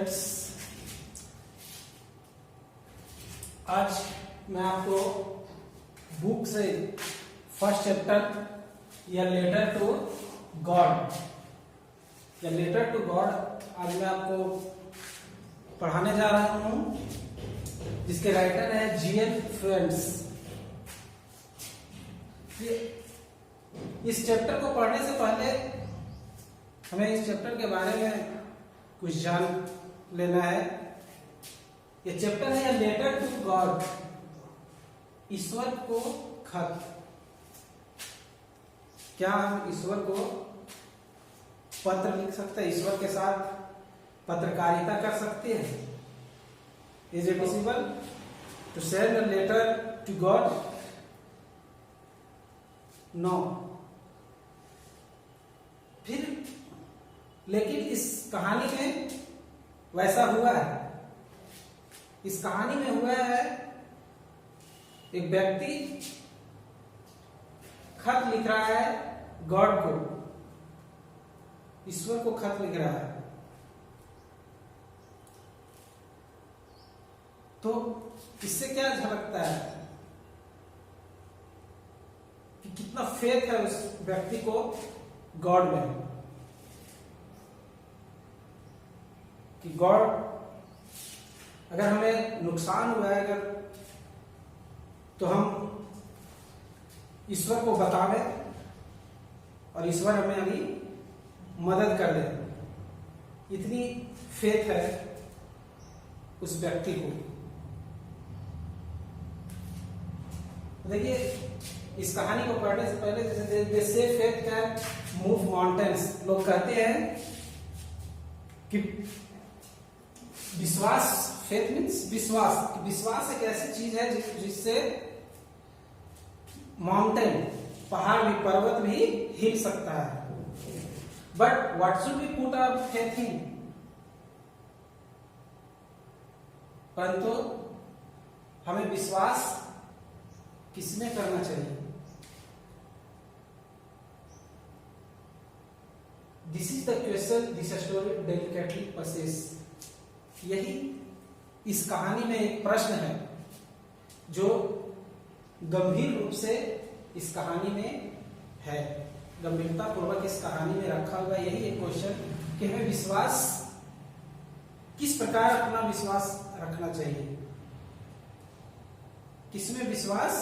Friends, आज मैं आपको बुक से फर्स्ट चैप्टर या लेटर टू गॉड आज मैं आपको पढ़ाने जा रहा हूं, जिसके राइटर है जीएल फ्रेंड्स। इस चैप्टर को पढ़ने से पहले हमें इस चैप्टर के बारे में कुछ जान लेना है। ये चैप्टर है लेटर टू गॉड, ईश्वर को खत। क्या हम ईश्वर को पत्र लिख सकते हैं? ईश्वर के साथ पत्रकारिता कर सकते हैं? Is it possible to send a letter to God? No. फिर लेकिन इस कहानी में वैसा हुआ है। इस कहानी में हुआ है, एक व्यक्ति खत लिख रहा है गॉड को, ईश्वर को खत लिख रहा है। तो इससे क्या झलकता है कि कितना फेथ है उस व्यक्ति को गॉड में, कि गॉड अगर हमें नुकसान हुआ है अगर, तो हम ईश्वर को बतावें और ईश्वर हमें अभी मदद कर दे। इतनी फेथ है उस व्यक्ति को। देखिए, इस कहानी को पढ़ने से पहले जैसे से फेथ कैन मूव माउंटेन्स, लोग कहते हैं कि विश्वास, फेथ मीन्स विश्वास एक ऐसी चीज है जिससे माउंटेन, पहाड़ भी, पर्वत भी हिल सकता है। But what should be put our faith in? परंतु हमें विश्वास किसमें करना चाहिए? This is the question this story delicately passes. यही इस कहानी में एक प्रश्न है जो गंभीर रूप से इस कहानी में है, गंभीरता पूर्वक इस कहानी में रखा हुआ यही एक क्वेश्चन कि हमें विश्वास, किस प्रकार अपना विश्वास रखना चाहिए, किसमें विश्वास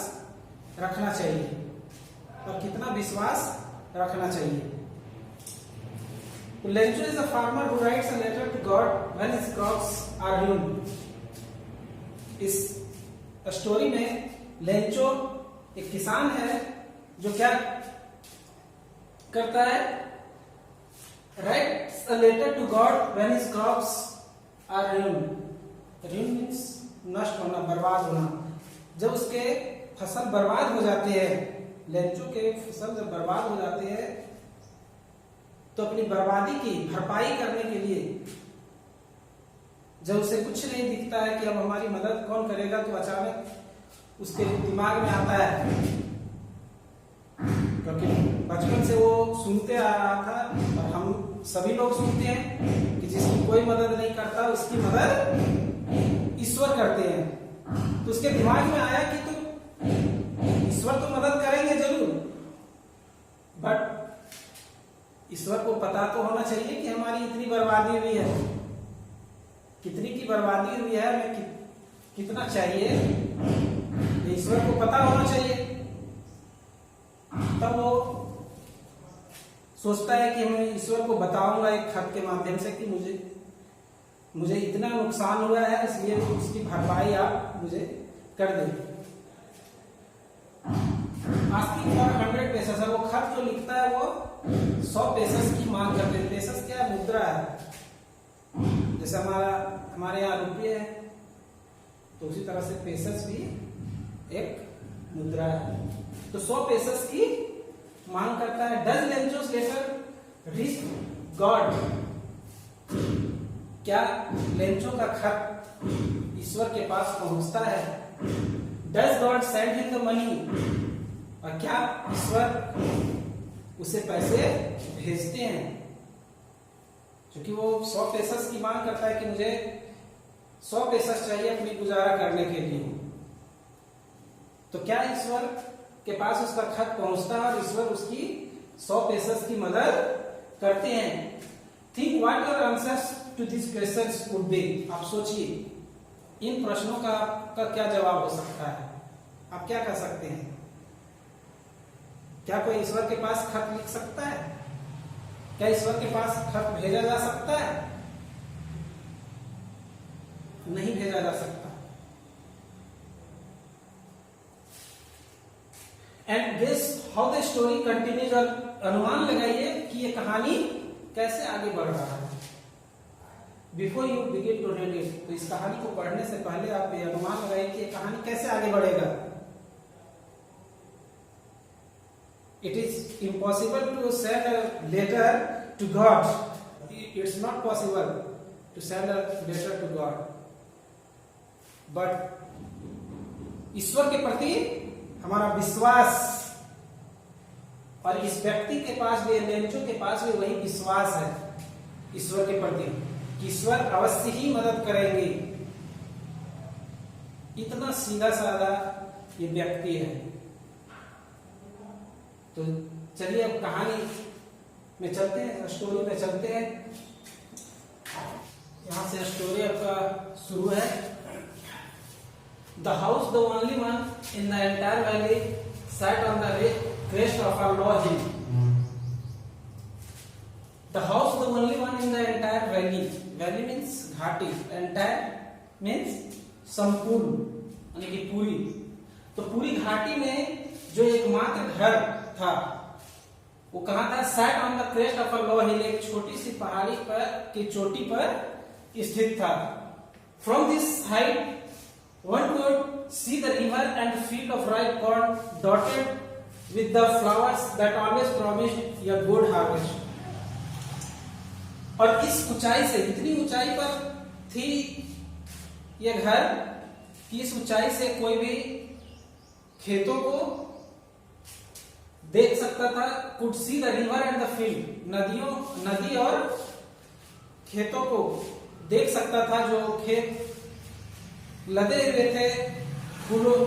रखना चाहिए और कितना विश्वास रखना चाहिए। Lencho is a farmer who writes a letter to God when his crops are ruined. इस स्टोरी में लेंचो एक किसान है जो क्या करता है? Writes a letter to God when his crops are ruined. Ruined means नष्ट होना, बर्बाद होना। जब उसके फसल बर्बाद हो जाते हैं, लेंचो के फसल जब बर्बाद हो जाते हैं, तो अपनी बर्बादी की भरपाई करने के लिए जब उसे कुछ नहीं दिखता है कि अब हमारी मदद कौन करेगा, तो अचानक उसके दिमाग में आता है, क्योंकि बचपन से वो सुनते आ रहा था और हम सभी लोग सुनते हैं कि जिसकी कोई मदद नहीं करता उसकी मदद ईश्वर करते हैं। तो उसके दिमाग में आया कि तो ईश्वर तो मदद करेंगे जरूर, बट ईश्वर को पता तो होना चाहिए कि हमारी इतनी बर्बादी हुई है, कितनी की बर्बादी हुई है, हमें कितना चाहिए, ईश्वर को पता होना चाहिए। तब वो सोचता है कि मैं ईश्वर को बताऊंगा एक खत के माध्यम से कि मुझे इतना नुकसान हुआ है, इसलिए उसकी भरपाई आप मुझे कर दें। आस्किंग फॉर 100 पेसेस, वो खत जो लिखता है वो 100 पेसेस की मांग करते हैं। पेसेस क्या है? मुद्रा है। जैसे हमारे यहाँ रुपये है, तो उसी तरह से पेसेस भी एक मुद्रा है। तो 100 पेसेस की मांग करता है। Does Lencho's letter reach God? क्या लेंचो का खत ईश्वर के पास पहुंचता है? Does God send him the money? और क्या ईश्वर उसे पैसे भेजते हैं? क्योंकि वो 100 पेसेस की मांग करता है कि मुझे 100 पेसेस चाहिए अपनी गुजारा करने के लिए। तो क्या ईश्वर के पास उसका खत पहुंचता है और ईश्वर उसकी 100 पेसेस की मदद करते हैं। Think what your answers to this questions would be. आप सोचिए इन प्रश्नों का आपका क्या जवाब हो सकता है। आप क्या कर सकते हैं? क्या कोई ईश्वर के पास खत लिख सकता है? क्या ईश्वर के पास खत भेजा जा सकता है? नहीं भेजा जा सकता। And guess how the story continues. और अनुमान लगाइए कि ये कहानी कैसे आगे बढ़ रहा है। Before you begin to read it, तो इस कहानी को पढ़ने से पहले आप ये अनुमान लगाइए कि ये कहानी कैसे आगे बढ़ेगा। It is impossible to send a letter to God. It's not possible to send a letter to God. But ईश्वर के प्रति हमारा विश्वास, और इस व्यक्ति के पास भी, लेंचो के पास भी वही विश्वास है ईश्वर के प्रति कि ईश्वर अवश्य ही मदद करेंगे। इतना सीधा साधा ये व्यक्ति है। तो चलिए अब कहानी में चलते हैं, स्टोरी में चलते हैं। यहां से स्टोरी आपका शुरू है। The house the only one in the entire valley sat on the crest of a low hill. The house the only one in the entire valley. Valley means घाटी, entire means संपूर्ण, यानी कि पूरी। तो पूरी घाटी में जो एकमात्र घर था वो कहाँ था? Sat on the crest of a low hill, एक छोटी सी पहाड़ी पर की चोटी पर स्थित था। From this height one could see the river and field of ripe corn dotted with the flowers that always promised a good harvest. और इस ऊंचाई से, इतनी ऊंचाई पर थी यह घर कि इस ऊंचाई से कोई भी खेतों को देख सकता था। Could see the river and the field, नदी और खेतों को देख सकता था। जो खेत लदे हुए थे फूलों,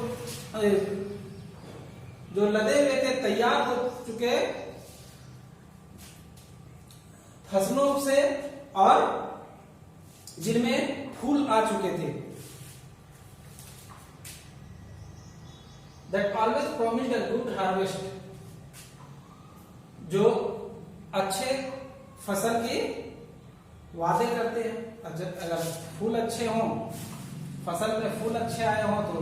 जो लदे हुए थे, तैयार हो चुके फसलों से, और जिनमें फूल आ चुके थे। That always promised a good harvest, जो अच्छे फसल के वादे करते हैं। अगर फूल अच्छे हों, फसल में फूल अच्छे आए हों, तो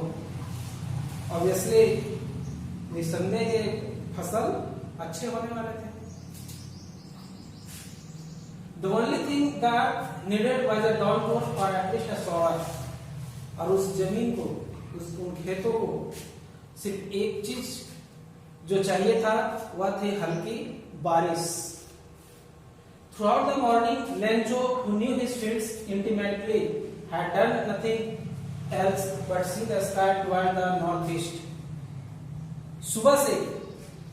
ऑब्वियसली निसंदेह ये फसल अच्छे होने वाले थे। The only thing that needed was a downpour or at least a shower. और उस जमीन को, उन खेतों को सिर्फ एक चीज जो चाहिए था वह थी हल्की बारिश। Throughout the morning, Lencho, who knew his fields intimately, had done nothing else but see the sky toward the northeast. सुबह से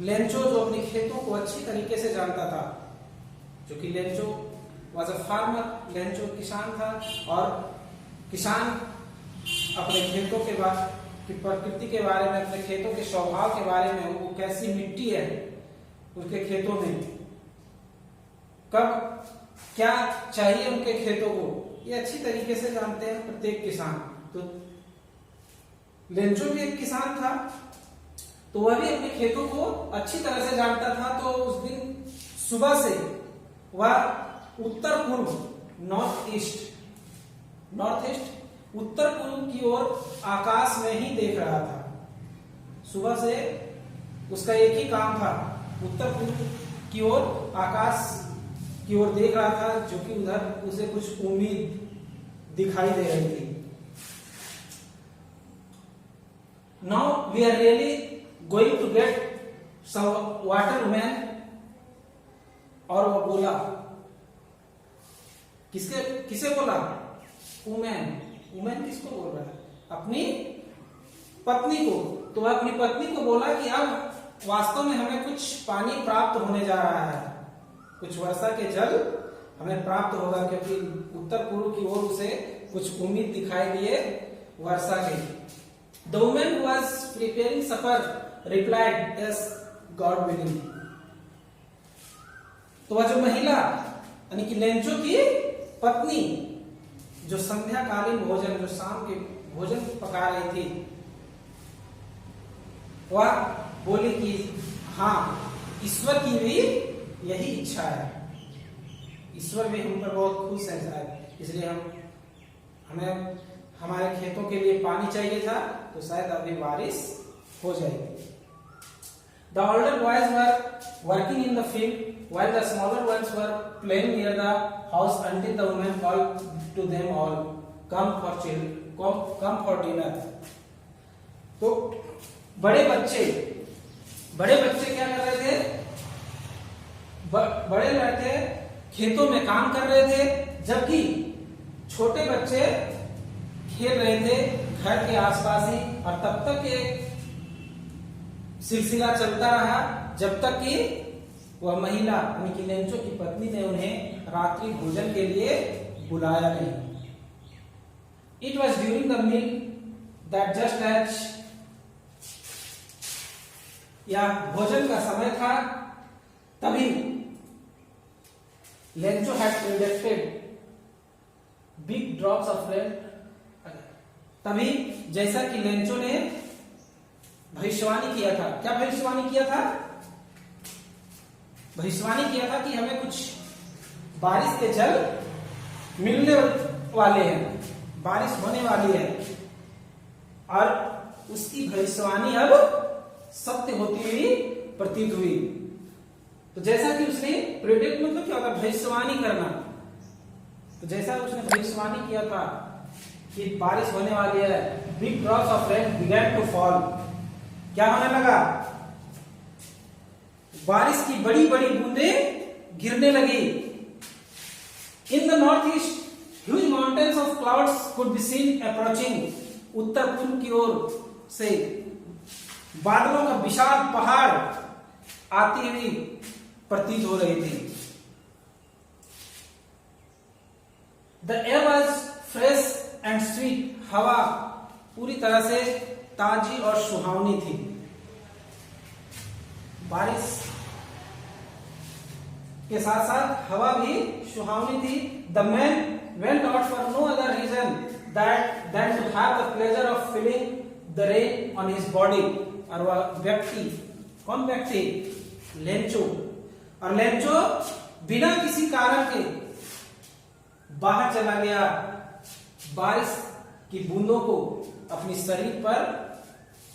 लेंचो, जो अपने खेतों को अच्छी तरीके से जानता था, जो कि Lencho was a farmer, Lencho किसान था, और किसान अपने खेतों के बारे, प्रकृति के बारे में, अपने खेतों के स्वभाव के बारे में, वो कैसी मिट्टी है उनके खेतों में, कब क्या चाहिए उनके खेतों को, ये अच्छी तरीके से जानते हैं प्रत्येक किसान। तो लेंचो भी एक किसान था, तो वह भी अपने खेतों को अच्छी तरह से जानता था। तो उस दिन सुबह से वह उत्तर पूर्व, नॉर्थ ईस्ट उत्तर पूर्व की ओर आकाश में ही देख रहा था। सुबह से उसका एक ही काम था, उत्तर पूर्व की ओर, आकाश की ओर देख रहा था, जो कि उधर उसे कुछ उम्मीद दिखाई दे रही थी। Now we are really going to get some water, man. और वो बोला, किसे बोला? वुमेन किसको बोल रहा है? अपनी पत्नी को। तो वह अपनी पत्नी को बोला कि अब वास्तव में हमें कुछ पानी प्राप्त होने जा रहा है, कुछ वर्षा के जल हमें प्राप्त होगा, क्योंकि उत्तर पूर्व की ओर उसे कुछ उम्मीद दिखाई दिए वर्षा की। The woman who was preparing suffer replied, yes God willing. तो वह जो महिला यानी कि लेंचो की पत्नी जो संध्याकालीन भोजन, जो शाम के भोजन पका रही थी, वह बोली कि हाँ, ईश्वर की भी यही इच्छा है, ईश्वर भी हम पर बहुत खुश है शायद, इसलिए हमें हमारे खेतों के लिए पानी चाहिए था, तो शायद अभी बारिश हो जाएगी। The older boys were working in the field while the smaller ones were playing near the house until the woman called to them all, come for dinner. तो बड़े बच्चे क्या कर रहे थे? बड़े लड़के खेतों में काम कर रहे थे, जबकि छोटे बच्चे खेल रहे थे घर के आसपास ही। और तब तक एक सिलसिला चलता रहा जब तक कि वह महिला यानी कि लेंचो की पत्नी ने उन्हें रात्रि भोजन के लिए बुलाया नहीं। It was during the meal that just as, या भोजन का समय था, तभी Lencho had predicted big drops of rain. तभी जैसा कि लेंचो ने भविष्यवाणी किया था, क्या भविष्यवाणी किया था? भविष्यवाणी किया था कि हमें कुछ बारिश के जल मिलने वाले हैं, बारिश होने वाली है, और उसकी भविष्यवाणी अब सत्य होती हुई प्रतीत हुई। तो जैसा कि उसने प्रेडिक्ट मतलब क्या होता है? भविष्यवाणी करना। तो जैसा उसने भविष्यवाणी किया था कि बारिश होने वाली है, big drops of rain began to fall. क्या होने लगा? बारिश की बड़ी बड़ी बूंदें गिरने लगी। In the north east huge mountains of clouds could be seen approaching. उत्तर पूर्व की ओर से बादलों का विशाल पहाड़ आती हुई प्रतीत हो रही थी। The air was fresh and sweet. हवा पूरी तरह से ताजी और सुहावनी थी। बारिश के साथ साथ हवा भी सुहावनी थी। The man went out for no other reason than to have the pleasure of feeling the rain on his body। और वह व्यक्ति, कौन व्यक्ति? लेंचो। और लेंचो बिना किसी कारण के बाहर चला गया बारिश की बूंदों को अपनी शरीर पर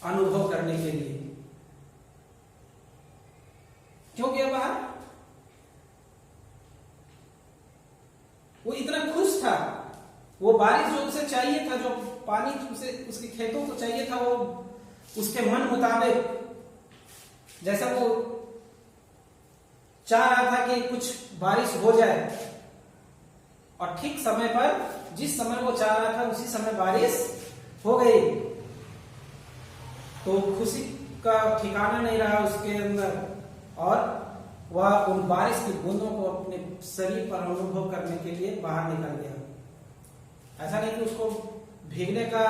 अनुभव करने के लिए। क्यों गया बाहर? वो इतना खुश था, वो बारिश जो उसे चाहिए था, जो पानी उसे उसके खेतों को चाहिए था, वो उसके मन मुताबिक जैसा वो चाह रहा था कि कुछ बारिश हो जाए, और ठीक समय पर, जिस समय वो चाह रहा था उसी समय बारिश हो गई। तो खुशी का ठिकाना नहीं रहा उसके अंदर, और वह उन बारिश की बूंदों को अपने शरीर पर अनुभव करने के लिए बाहर निकल गया। ऐसा नहीं कि उसको भीगने का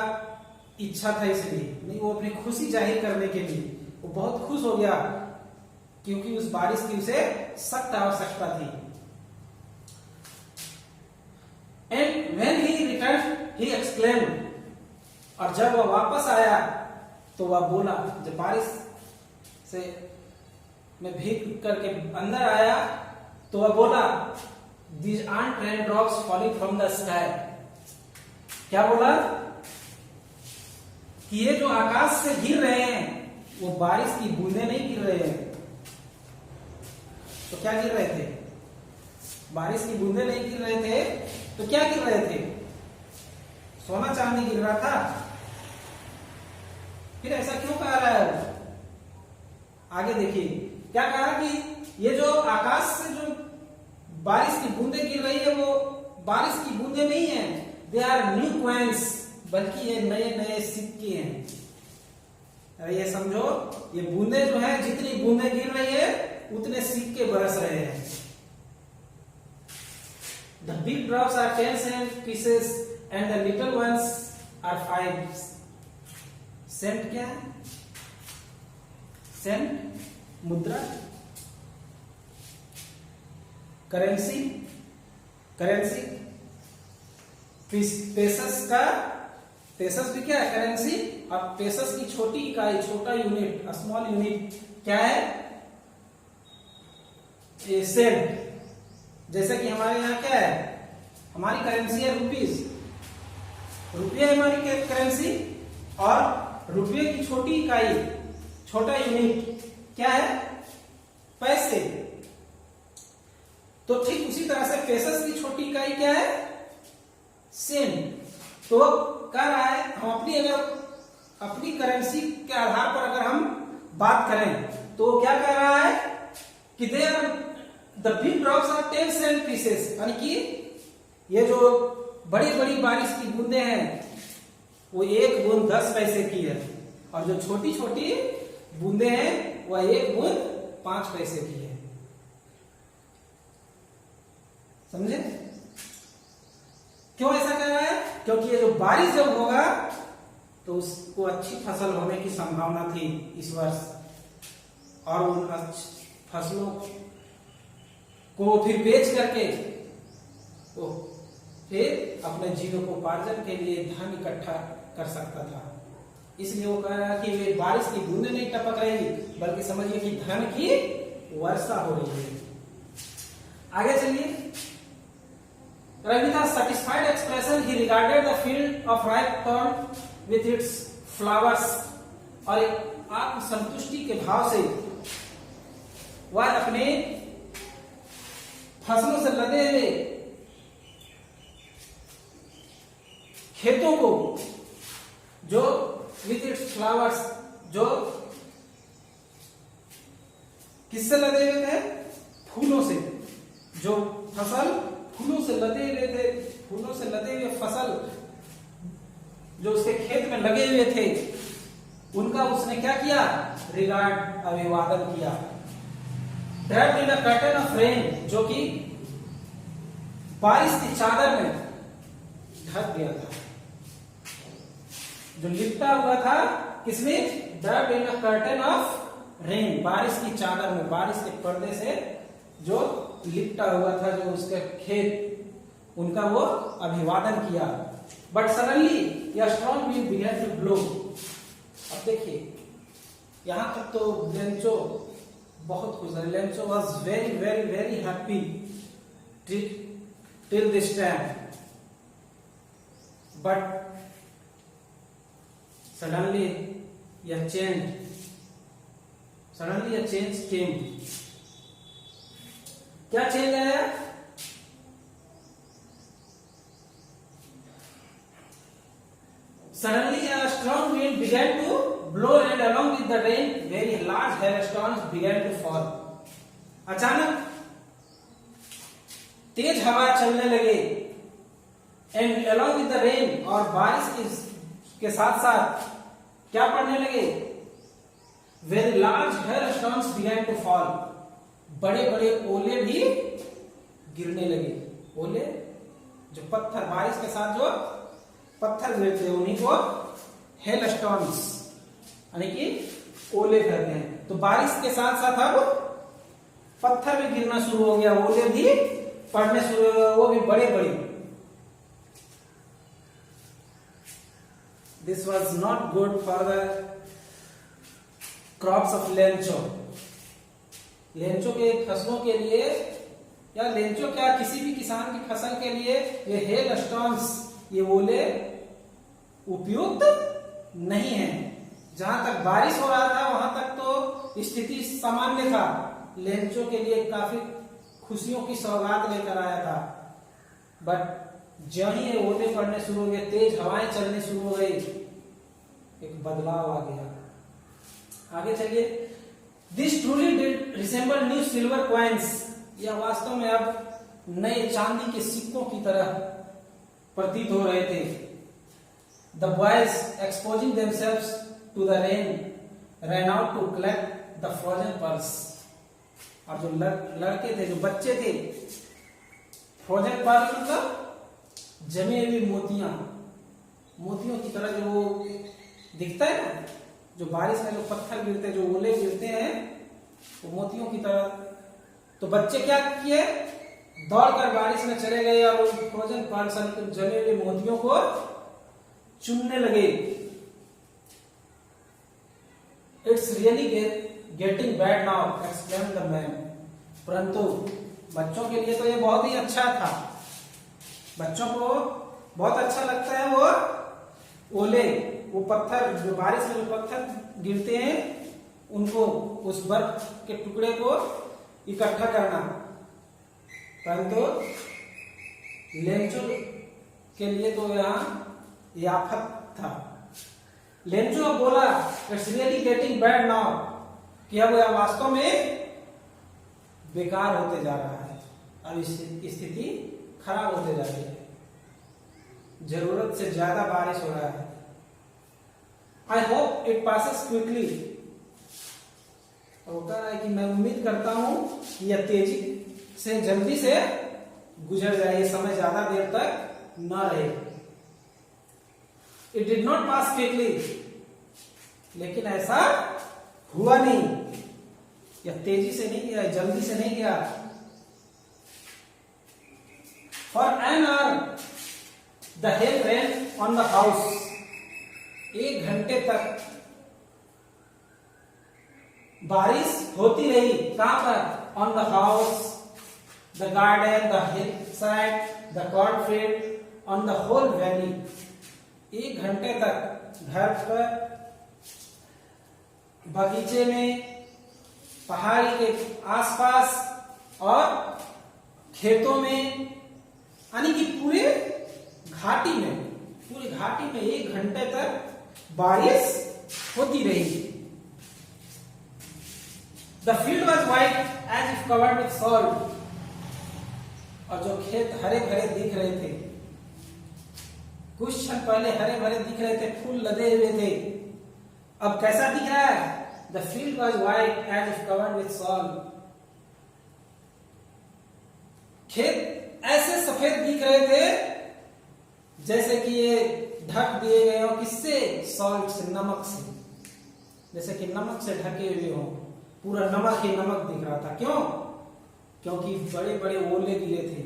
इच्छा था, इसलिए नहीं, वो अपनी खुशी जाहिर करने के लिए वो बहुत खुश हो गया, क्योंकि उस बारिश की उसे सख्त आवश्यकता थी। And when he return he exclaimed, और जब वह वापस आया तो वह बोला, जब बारिश से में भीग करके अंदर आया तो वह बोला, These aren't raindrops falling from the sky। क्या बोला? कि ये जो आकाश से गिर रहे हैं वो बारिश की बूंदें नहीं गिर रहे हैं। तो क्या गिर रहे थे? बारिश की बूंदें नहीं गिर रहे थे, तो क्या गिर रहे थे? सोना चांदी गिर रहा था। फिर ऐसा क्यों कह रहा है? आगे देखिए क्या कहा कि ये जो आकाश से जो बारिश की बूंदें गिर रही है वो बारिश की बूंदें नहीं है, दे आर न्यू कॉइन्स, बल्कि ये नए नए सिक्के हैं। अरे ये समझो, ये बूंदें जो है, जितनी बूंदें गिर रही है उतने सिक्के बरस रहे हैं। The big drops are 10 cent pieces and the little ones are 5 cent. क्या है सेंट? मुद्रा, करेंसी। करेंसी पेसस का, पेसस भी क्या है? करेंसी। अब पेसस की छोटी इकाई, छोटा यूनिट, स्मॉल यूनिट क्या है? ये सेंट। जैसे कि हमारे यहाँ क्या है? हमारी करेंसी है रुपीज, रुपया है हमारी करेंसी, और रुपये की छोटी इकाई, छोटा यूनिट क्या है? पैसे। तो ठीक उसी तरह से पेसस की छोटी इकाई क्या है? सेंट। तो कह रहा है हम अपनी करेंसी के आधार पर अगर हम बात करें तो क्या कह रहा है कि they are the big drops are 10 cent pieces, यानी कि ये जो बड़ी बड़ी बारिश की बूंदे हैं वो एक बूंद 10 पैसे की है, और जो छोटी छोटी बूंदे हैं वह एक बूंद 5 पैसे की है। समझे? क्यों ऐसा कह रहा है? क्योंकि ये जो बारिश जब होगा तो उसको अच्छी फसल होने की संभावना थी इस वर्ष, और उन फसलों को फिर बेच करके वो फिर अपने जीविकोपार्जन के लिए धन इकट्ठा कर सकता था। इसलिए वो कह रहा है कि वे बारिश की बूंदें नहीं टपक रही, बल्कि समझिए कि धन की वर्षा हो रही है। आगे चलिए। Ravita satisfied expression, he regarded the field of ripe corn with its flowers, और एक आत्मसंतुष्टि के भाव से वह अपने फसलों से लदे हुए खेतों को, जो विथ इट्स फ्लावर्स, जो किससे लदे हुए थे? फूलों से। जो फसल फूलों से लदे हुए थे, फूलों से लदे हुए फसल जो उसके खेत में लगे हुए थे, उनका उसने क्या किया? रिगार्ड, अभिवादन किया। Draped in a curtain of rain, जो कि बारिश की चादर में ढक गया था, जो लिपटा हुआ था। किसमें? Draped in a curtain of rain, बारिश की चादर में, बारिश के पर्दे से जो लिपटा हुआ था, जो उसके खेत, उनका वो अभिवादन किया। बट सडनली यह strong wind began to blow. अब देखिए यहां तक तो लेंचो बहुत खुश है। Lencho was very very very happy till this time, but suddenly यह चेंज केम। क्या चेंज आया? Suddenly a strong wind began to blow and along with the rain very large hailstones began to fall. अचानक तेज हवा चलने लगे, and along with the rain, और बारिश के साथ साथ क्या पड़ने लगे? Very large hailstones began to fall. बड़े बड़े ओले भी गिरने लगे। ओले जो पत्थर, बारिश के साथ जो पत्थर गिरते हैं उन्हीं को हेल स्टॉर्म्स यानी कि ओले कहते हैं। तो बारिश के साथ साथ अब पत्थर भी गिरना शुरू हो गया, ओले भी पड़ने शुरू हो गए, वो भी बड़े बड़े। This was not good for the crops of Lencho. Lencho के फसलों के लिए, या लेंचो क्या किसी भी किसान की फसल के लिए ये हेल स्टॉर्म्स, ये ओले उपयुक्त नहीं है। जहां तक बारिश हो रहा था वहां तक तो स्थिति सामान्य था, लेंचो के लिए काफी खुशियों की सौगात लेकर आया था। बट जब ही ये ओले पड़ने शुरू हो गए, तेज हवाएं चलने शुरू हो गई, एक बदलाव आ गया। आगे चलिए। This truly did resemble new silver coins. यह वास्तव में अब नए चांदी के सिक्कों की तरह प्रतीत हो रहे थे। The boys exposing themselves to the rain ran out to collect the frozen pearls. और जो लड़के थे, जो बच्चे थे, फ्रोजन पर्ल मतलब जमे हुए मोतियां, मोतियों की तरह जो वो दिखता है ना, जो बारिश में जो पत्थर गिरते हैं, जो ओले गिरते हैं, वो मोतियों की तरह। तो बच्चे क्या किए, दौड़कर बारिश में चले गए और उस फ्रोजन पर्ल जमे हुए मोतियों को चुनने लगे। It's really getting bad now, explain the man. परंतु बच्चों के लिए तो ये बहुत ही अच्छा था, बच्चों को बहुत अच्छा लगता है वो ओले, वो पत्थर, जो बारिश में जो पत्थर गिरते हैं उनको, उस बर्फ के टुकड़े को इकट्ठा करना। परंतु लेंचो के लिए तो यहाँ ये आफत था। लेंचो बोला it's really getting bad now, कि अब यह वास्तव में बेकार होते जा रहा है, अब स्थिति खराब होते जा रही है, जरूरत से ज्यादा बारिश हो रहा है। I hope it passes quickly, वो कह रहा है कि मैं उम्मीद करता हूं कि यह तेजी से जल्दी से गुजर जाए, ये समय ज्यादा देर तक न रहे। It did not pass quickly, लेकिन ऐसा हुआ नहीं, यह तेजी से नहीं गया, जल्दी से नहीं गया। For an hour the hail rain on the house, 1 घंटे तक बारिश होती रही। कहां पर? On the house, the garden, the hill side, the cornfield, on the whole valley. 1 घंटे तक घर पर, बगीचे में, पहाड़ी के आसपास और खेतों में, यानी कि पूरे घाटी में 1 घंटे तक बारिश होती रही। The field was white as if covered with salt, और जो खेत हरे भरे दिख रहे थे, कुछ क्षण पहले हरे भरे दिख रहे थे, फूल लदे हुए थे, अब कैसा दिख रहा है? The field was white as if covered with salt, खेत ऐसे सफेद दिख रहे थे जैसे कि ये ढक दिए गए हो, किससे? सॉल्ट से, नमक से, जैसे कि नमक से ढके हुए हो, पूरा नमक ही नमक दिख रहा था। क्यों? क्योंकि बड़े बड़े ओले गिरे थे,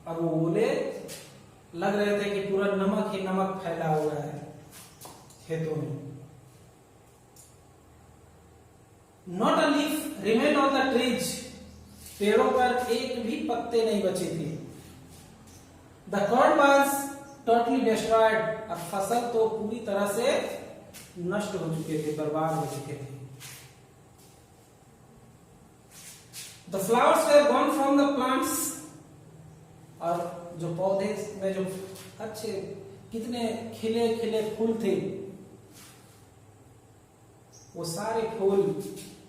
और वो ओले लग रहे थे कि पूरा नमक ही नमक फैला हुआ है खेतों में। Not a leaf remain on the trees, पेड़ों पर एक भी पत्ते नहीं बचे थे। The corn was totally destroyed, और फसल तो पूरी तरह से नष्ट हो चुके थे, बर्बाद हो चुके थे। The flowers were gone from the plants, और जो पौधे में जो अच्छे कितने खिले खिले फूल थे, वो सारे फूल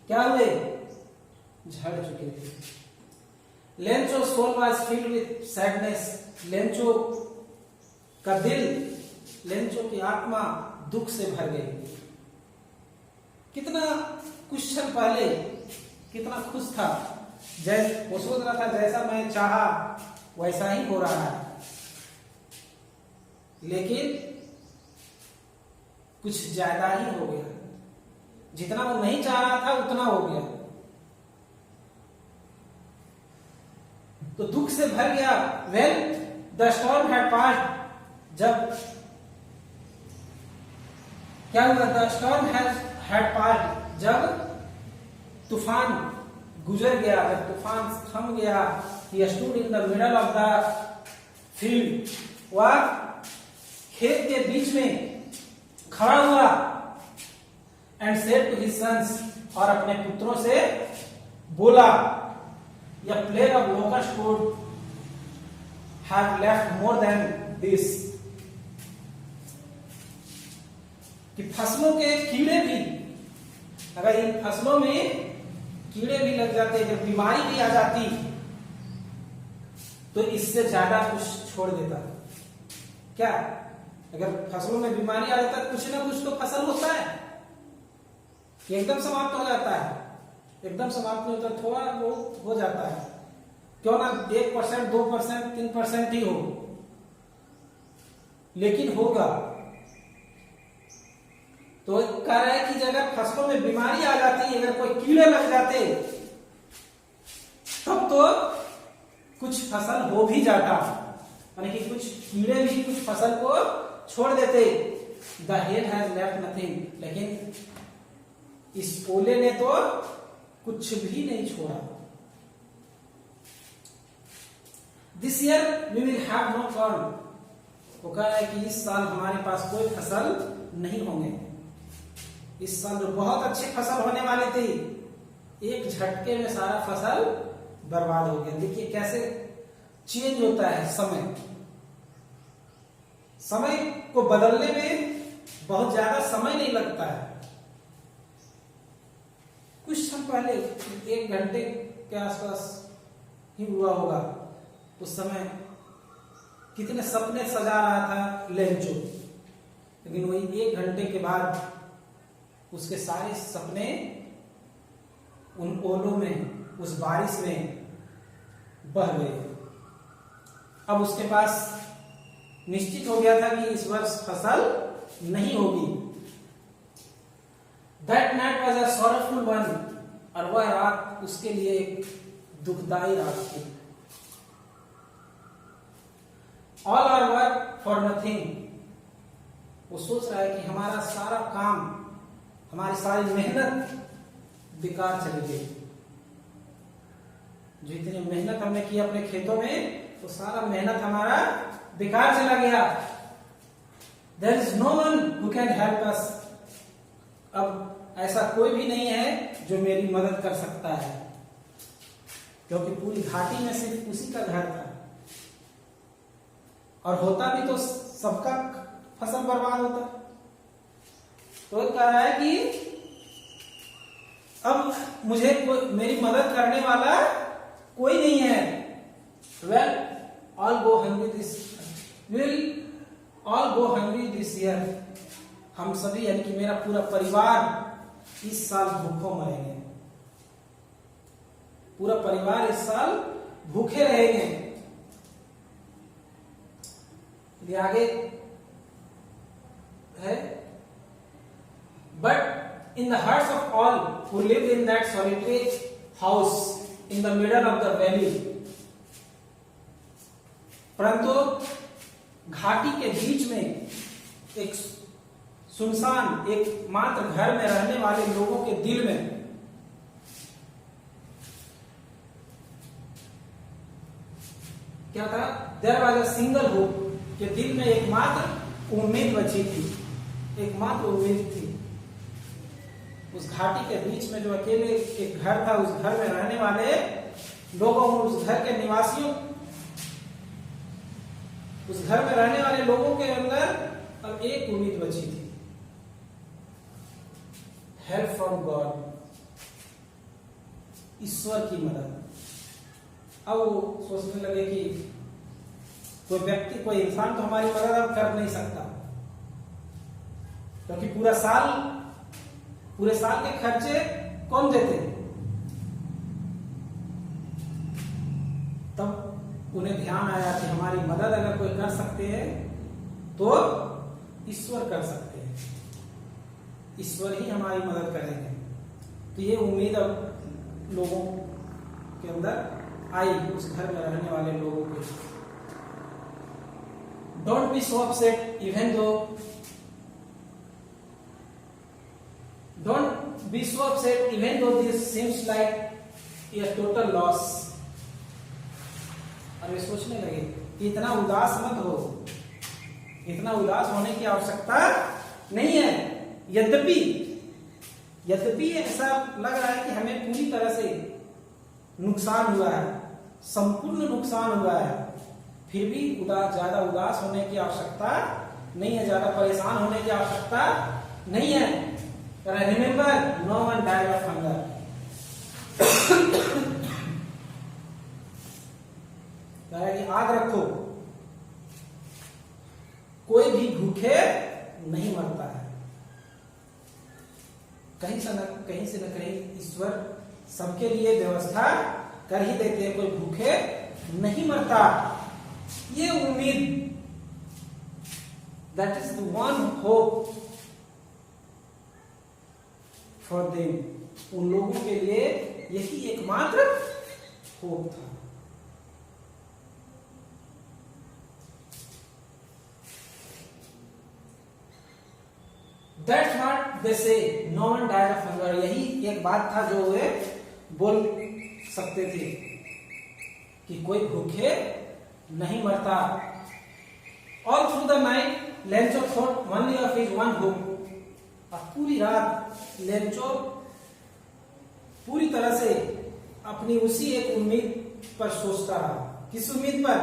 क्या हुए? झड़ चुके थे। Lencho soul was filled with sadness, Lencho का दिल, लेंचो की आत्मा दुख से भर गई। कितना कुछ क्षण पहले कितना खुश था, जैसे वो सोच रहा था जैसा मैं चाहा वैसा ही हो रहा है, लेकिन कुछ ज्यादा ही हो गया, जितना वो नहीं चाह रहा था उतना हो गया, तो दुख से भर गया। When the storm had passed, जब क्या हुआ? The storm had passed, जब तूफान गुजर गया, जब तूफान थम गया, he stood in the middle of the field, वह खेत के बीच में खड़ा हुआ, and said to his sons, और अपने पुत्रों से बोला, a plague of locust could have left more than this, कि फसलों के कीड़े भी, अगर इन फसलों में कीड़े भी लग जाते, जब बीमारी भी आ जाती, तो इससे ज्यादा कुछ छोड़ देता। क्या? अगर फसलों में बीमारी आ जाता, कुछ ना कुछ तो फसल होता है कि एकदम समाप्त हो जाता है, एकदम समाप्त नहीं होता, थोड़ा बहुत हो जाता है, क्यों ना 1%, 2%, 3% ही हो, लेकिन होगा। तो कह रहा है कि अगर फसलों में बीमारी आ जाती, अगर कोई कीड़े लग जाते, तब तो कुछ फसल हो भी जाता, यानी कि कुछ कीड़े भी कुछ फसल को छोड़ देते। The hail has left nothing, लेकिन इस ओले ने तो कुछ भी नहीं छोड़ा। This year we will have no corn, वो कह रहा है कि इस साल हमारे पास कोई फसल नहीं होंगे। इस साल बहुत अच्छी फसल होने वाली थी, एक झटके में सारा फसल बर्बाद हो गया। देखिए कैसे चेंज होता है समय, समय को बदलने में बहुत ज्यादा समय नहीं लगता है। कुछ समय पहले 1 घंटे के आसपास ही हुआ होगा, उस समय कितने सपने सजा रहा था लेंचो, लेकिन वही 1 घंटे के बाद उसके सारे सपने उन ओलों में, उस बारिश में बह गए। अब उसके पास निश्चित हो गया था कि इस वर्ष फसल नहीं होगी। That night was a sorrowful one, और वह रात उसके लिए एक दुखदाई रात थी। All our work for nothing, वो सोच रहा है कि हमारा सारा काम, हमारी सारी मेहनत बेकार चली गई। जो इतनी मेहनत हमने की अपने खेतों में, तो सारा मेहनत हमारा बेकार चला गया। There is no one who can help us, अब ऐसा कोई भी नहीं है जो मेरी मदद कर सकता है, क्योंकि पूरी घाटी में सिर्फ उसी का घर था, और होता भी तो सबका फसल बर्बाद होता। तो कह रहा है कि अब मुझे मेरी मदद करने वाला कोई नहीं है। Well, all go hungry this, will all go hungry this year, हम सभी यानी कि मेरा पूरा परिवार इस साल भूखों मरेंगे। पूरा परिवार इस साल भूखे रहेंगे। ये आगे है, but in the hearts of all who lived in that solitary house in the middle of the valley, परंतु घाटी के बीच में एक सुनसान, एक मात्र घर में रहने वाले लोगों के दिल में क्या था? There was a single hope, के दिल में एकमात्र उम्मीद बची थी, एकमात्र उम्मीद थी। उस घाटी के बीच में जो अकेले एक घर था, उस घर में रहने वाले लोगों, उस घर के निवासियों, उस घर में रहने वाले लोगों के अंदर अब एक उम्मीद बची थी, हेल्प फ्रॉम गॉड, ईश्वर की मदद। अब वो सोचने लगे कि कोई व्यक्ति, कोई इंसान तो हमारी मदद अब कर नहीं सकता, क्योंकि पूरे साल के खर्चे कौन देते। तब उन्हें ध्यान आया कि हमारी मदद अगर कोई कर सकते हैं तो ईश्वर कर सकते हैं, ईश्वर ही हमारी मदद करेंगे। तो ये उम्मीद अब लोगों के अंदर आई, उस घर में रहने वाले लोगों के। Don't be so upset even though this seems like a total loss। और वे सोचने लगे कि इतना उदास मत हो, इतना उदास होने की आवश्यकता नहीं है। यद्यपि ऐसा लग रहा है कि हमें पूरी तरह से नुकसान हुआ है, संपूर्ण नुकसान हुआ है, फिर भी ज्यादा उदास होने की आवश्यकता नहीं है, ज्यादा परेशान होने की आवश्यकता नहीं है। Remember, no one died of hunger. याद रखो, कोई भी भूखे नहीं मरता है। कहीं से न कहीं ईश्वर सबके लिए व्यवस्था कर ही देते हैं, कोई भूखे नहीं मरता। ये उम्मीद, that is the one hope for them, उन लोगों के लिए यही एकमात्र होप था। That's what they say, no one died of hunger। यही एक बात था जो वे बोल सकते थे कि कोई भूखे नहीं मरता। All through the night, Lencho thought only of his one hope। पूरी रात लेंचो पूरी तरह से अपनी उसी एक उम्मीद पर सोचता रहा। किस उम्मीद पर?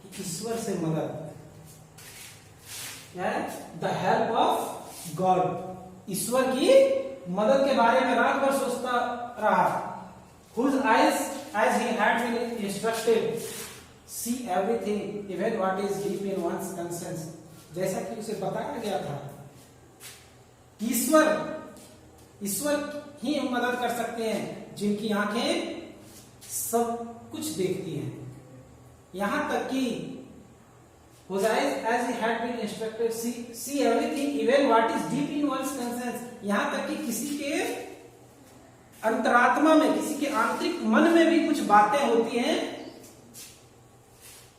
कि ईश्वर से मदद, द हेल्प ऑफ गॉड, ईश्वर की मदद के बारे में रात भर सोचता रहा। Whose eyes, as he had been instructed, see everything, even what is deep in one's conscience। जैसा कि उसे बताया गया था, ईश्वर ही मदद कर सकते हैं जिनकी आंखें सब कुछ देखती हैं। यहां तक कि whose eyes, as he had been instructed, see everything, even what is deep in one's conscience। यहां तक कि किसी के अंतरात्मा में, किसी के आंतरिक मन में भी कुछ बातें होती हैं,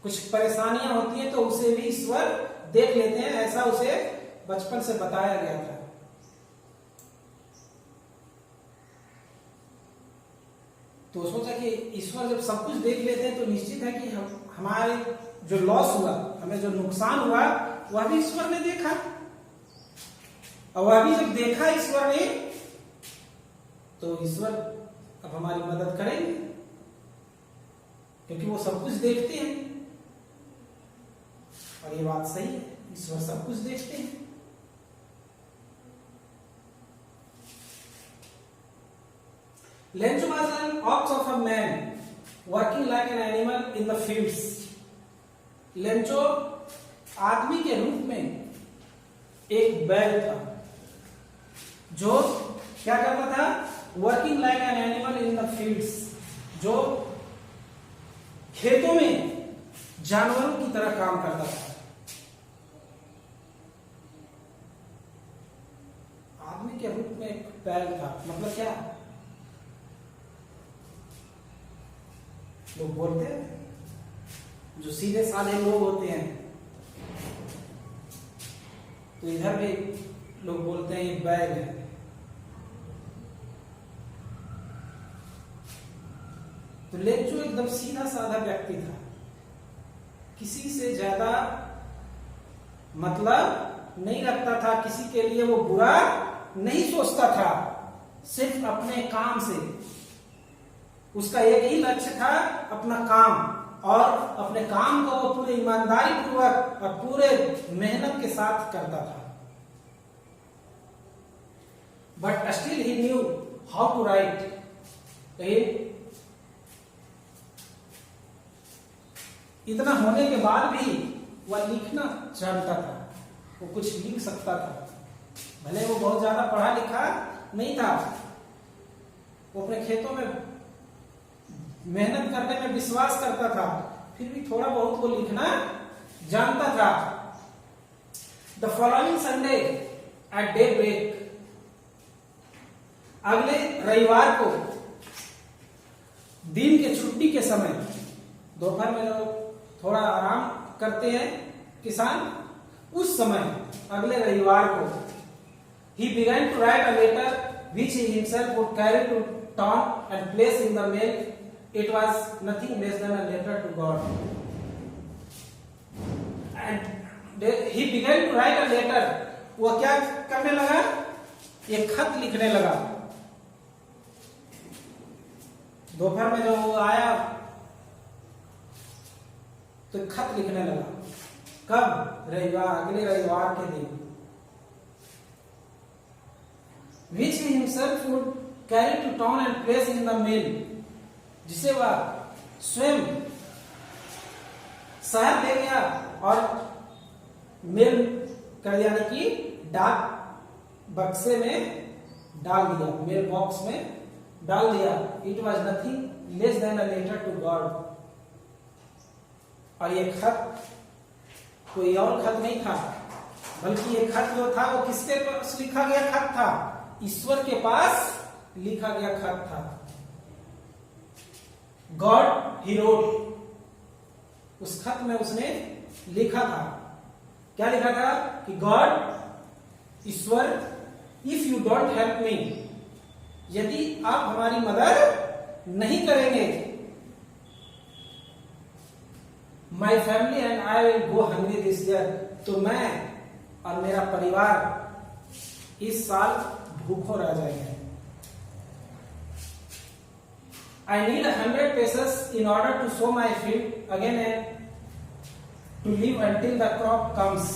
कुछ परेशानियां होती हैं, तो उसे भी ईश्वर देख लेते हैं। ऐसा उसे बचपन से बताया गया था। तो सोचा कि ईश्वर जब सब कुछ देख लेते हैं तो निश्चित है कि हमारे जो लॉस हुआ, हमें जो नुकसान हुआ, वह भी ईश्वर ने देखा। और वह भी जब देखा ईश्वर ने, तो ईश्वर अब हमारी मदद करेंगे, क्योंकि वो सब कुछ देखते हैं। और ये बात सही है, ईश्वर सब कुछ देखते हैं। Lencho was an ox of a man working like an animal in the fields। Lencho आदमी के रूप में एक बैल था जो क्या करता था? Working like an animal in the fields, जो खेतों में जानवरों की तरह काम करता था। आदमी के रूप में एक बैल था, मतलब क्या? लोग बोलते हैं, जो सीधे साधे लोग होते हैं, तो इधर भी लोग बोलते हैं ये बैल है। तो लेंचो एकदम सीधा साधा व्यक्ति था, किसी से ज्यादा मतलब नहीं रखता था, किसी के लिए वो बुरा नहीं सोचता था, सिर्फ अपने काम से। उसका एक ही लक्ष्य था, अपना काम, और अपने काम को वो पूरे ईमानदारी पूर्वक और पूरे मेहनत के साथ करता था। But still he knew how to write. इतना होने के बाद भी वह लिखना जानता था, वो कुछ लिख सकता था। भले वो बहुत ज्यादा पढ़ा लिखा नहीं था, वो अपने खेतों में मेहनत करने में विश्वास करता था, फिर भी थोड़ा बहुत वो लिखना जानता था। The following Sunday at daybreak, अगले रविवार को दिन के छुट्टी के समय, दोपहर में लोग थोड़ा आराम करते हैं किसान, उस समय अगले रविवार को he began to write a letter which he himself would carry to town and place in the mail। It was nothing less than a letter to God। And he began to write a letter। वो क्या करने लगा? एक खत लिखने लगा। दोपहर में जब वो आया तो खत लिखने लगा। कब? रविवार, अगले रविवार के दिन। Which he himself would carry to town and place in the mail। जिसे वह स्वयं शहर ले गया और मेल कर, यानी कि डाक बक्से में डाल दिया, मेल बॉक्स में डाल दिया, it was nothing less than a letter to God. और ये खत कोई और खत नहीं था, बल्कि ये खत जो था वो किसके पास लिखा गया खत था? ईश्वर के पास लिखा गया खत था। गॉड ही रोट, उस खत में उसने लिखा था, क्या लिखा था कि God, Ishwar, if you don't help me, यदि आप हमारी मदद नहीं करेंगे, my family and I will go hungry this year, तो मैं और मेरा परिवार इस साल भूखों रह जाएंगे। I need 100 pesos in order to sow my field again and to live until the crop comes.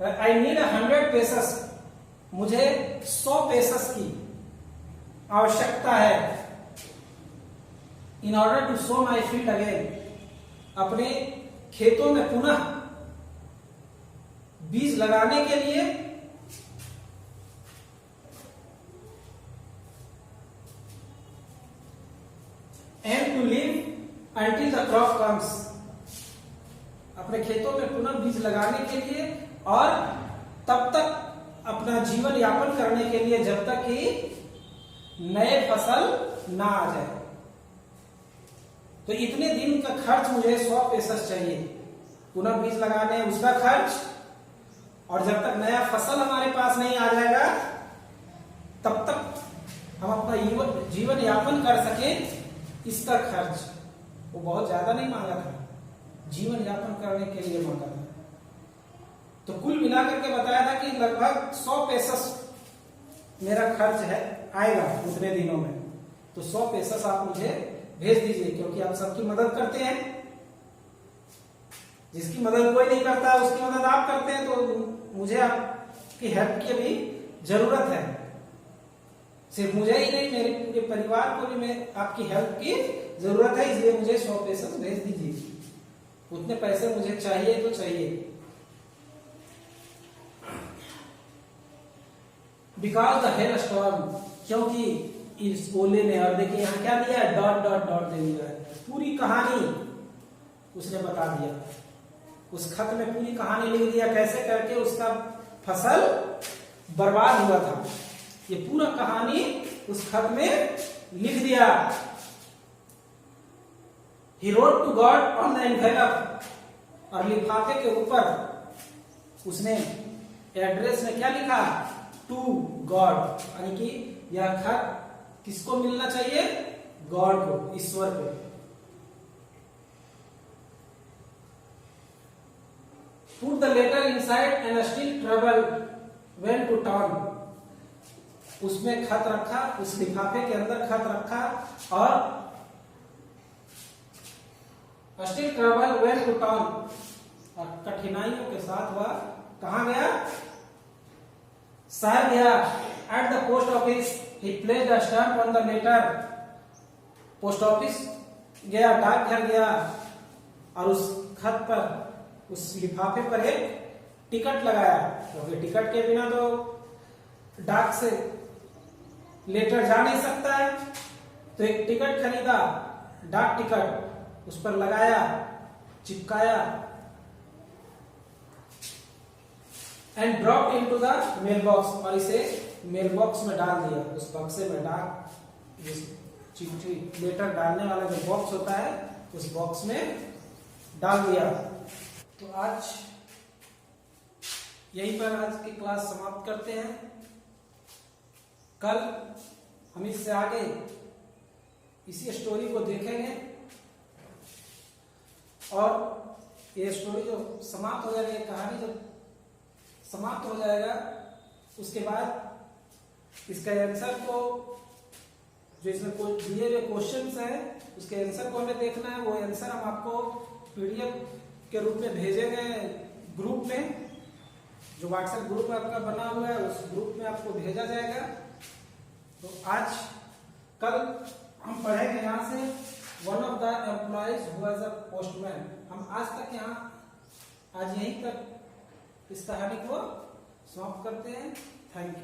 I need 100 pesos. मुझे 100 पेसस की आवश्यकता है। In order to sow my field again, अपने खेतों में पुनः बीज लगाने के लिए and to live until the crop comes, अपने खेतों में पुनः बीज लगाने के लिए और तब तक अपना जीवन यापन करने के लिए जब तक कि नए फसल ना आ जाए। तो इतने दिन का खर्च मुझे 100 पेसस चाहिए, पुनः बीज लगाने उसका खर्च, और जब तक नया फसल हमारे पास नहीं आ जाएगा तब तक हम अपना जीवन यापन कर सकें, इसका खर्च। वो बहुत ज्यादा नहीं मांगा था, जीवन यापन करने के लिए मांगा था। तो कुल मिलाकर के बताया था कि लगभग 100 पेसस मेरा खर्च है, आएगा उतने दिनों में। तो 100 पेसस आप मुझे भेज दीजिए, क्योंकि आप सबकी मदद करते हैं। जिसकी मदद कोई नहीं करता उसकी मदद आप करते हैं, तो मुझे आपकी हेल्प की भी जरूरत है। सिर्फ मुझे ही नहीं, मेरे पूरे परिवार को भी मैं आपकी हेल्प की जरूरत है, इसलिए मुझे 100 पेसस भेज दीजिए। उतने पैसे मुझे चाहिए तो चाहिए। बिकॉज द हेल स्टॉर्म, क्योंकि इस ओले ने, और देखिए यहाँ क्या दिया है, डॉट डॉट डॉट दे दिया है, पूरी कहानी उसने बता दिया। उस खत में पूरी कहानी लिख दिया, कैसे करके उसका फसल बर्बाद हुआ था। ये पूरा कहानी उस खत में लिख दिया। He wrote to God on the envelope, और लिफाफे के ऊपर उसने एड्रेस में क्या लिखा, टू गॉड, यानी कि यह खत किसको मिलना चाहिए, गॉड को, ईश्वर को। Put the letter inside and still trouble went to town, उसमें खत रखा, उस लिफाफे के अंदर खत रखा, और still trouble went to town, और कठिनाइयों के साथ वह कहां गया, शहर गया। At the post office he placed a stamp on the letter, post office गया, डाकघर गया, और उस खत पर, उस लिफाफे पर एक टिकट लगाया, क्योंकि टिकट के बिना तो डाक से लेटर जा नहीं सकता है। तो एक टिकट खरीदा, डाक टिकट, उस पर लगाया, चिपकाया, and drop into the mail box, और इसे मेल बॉक्स में डाल दिया, उस बक्से में, डाक चिट्ठी लेटर डालने वाला जो बॉक्स होता है उस बॉक्स में डाल दिया। तो आज यहीं पर आज की क्लास समाप्त करते हैं। कल हम इससे आगे इसी स्टोरी को देखेंगे, और ये स्टोरी जो समाप्त हो जाएगी, कहानी जब समाप्त हो जाएगा, उसके बाद इसका आंसर को, जो इसमें दिए हुए क्वेश्चंस हैं उसके आंसर को हमें देखना है। वो आंसर हम आपको पीडीएफ के रूप में भेजेंगे ग्रुप में, जो व्हाट्सएप ग्रुप आपका बना हुआ है उस ग्रुप में आपको भेजा जाएगा। तो आज कल हम पढ़ेंगे यहाँ से one of the employees who was a postman. हम आज तक यहाँ, आज यहीं तक इस कहानी को समाप्त करते हैं। Thank you.